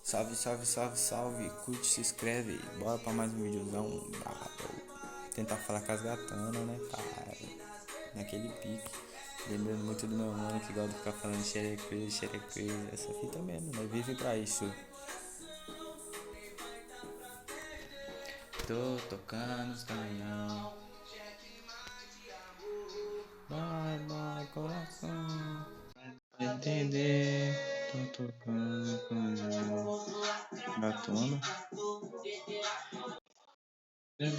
Salve, salve, salve, salve. Curte, se inscreve. Bora pra mais um videozão. Tentar falar com as gatanas, né, pai? Naquele pique. Lembrando muito do meu mano que gosta de ficar falando xerecreza, xerecreza. Essa fita mesmo, né? Vive pra isso. Tô tocando os canhão. Vai, vai, coração. Vai entender. Tô tocando os canhão. Gatona. Deixa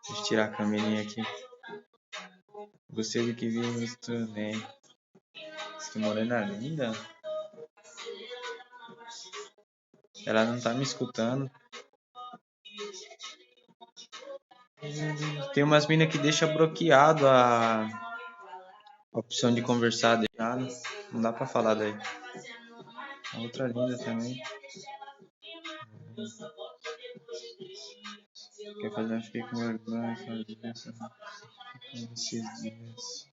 eu tirar a câmerinha aqui. Você do que vimos também. Que morena linda. Ela não tá me escutando. Tem umas minas que deixa bloqueado a opção de conversar deixada. Não dá pra falar daí. A outra linda também. Quer fazer? Fiquei com vergonha. Esses dias.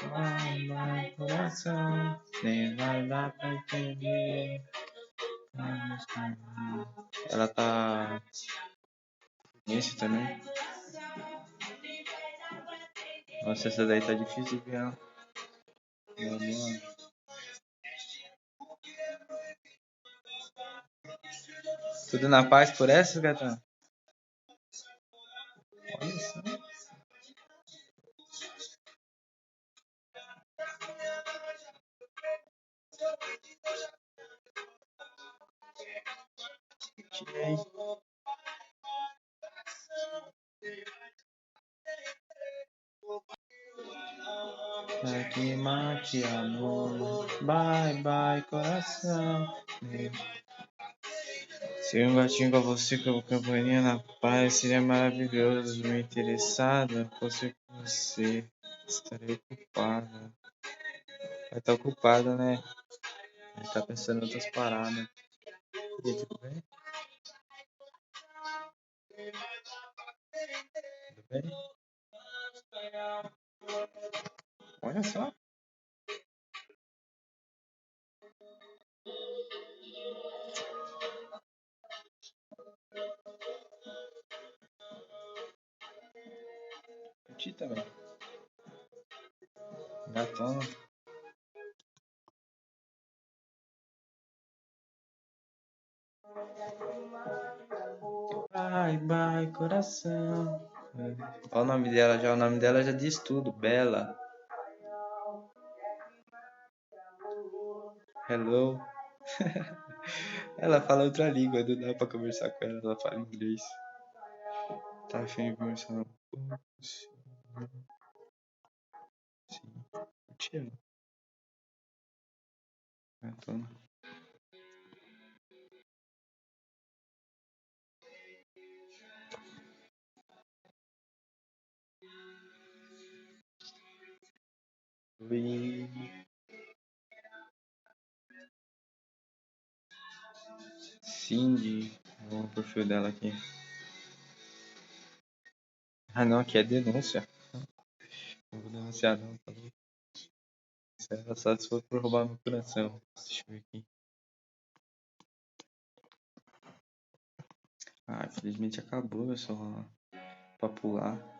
Vai, coração. Nem vai dar pra entender. Ela tá. Esse também. Nossa, essa daí tá difícil de ver. Tudo na paz por essa, gatão? Olha só. Tirei. Que mate amor. Bye bye coração. Ser um gatinho com você, com companhia na paz, seria maravilhoso. Me interessada, fosse com você. Estarei ocupada. Vai estar ocupada, né? Vai estar pensando em outras paradas. E aí, tudo bem? Tudo bem? Olha só. Curti também. Gatona. Bye, bye, coração. Olha o nome dela já. O nome dela já diz tudo. Bela. Hello. Ela fala outra língua. Não dá pra conversar com ela. Ela fala inglês. Tá afim de conversar um pouco? Sim. Curti ela. Gatona. Oi. Cindy. Vou o perfil dela aqui. Ah, não. Aqui é denúncia. Não vou denunciar, não. Tá bom? Só se for por roubar meu coração. Deixa eu ver aqui. Ah, infelizmente acabou, pessoal. Pra pular.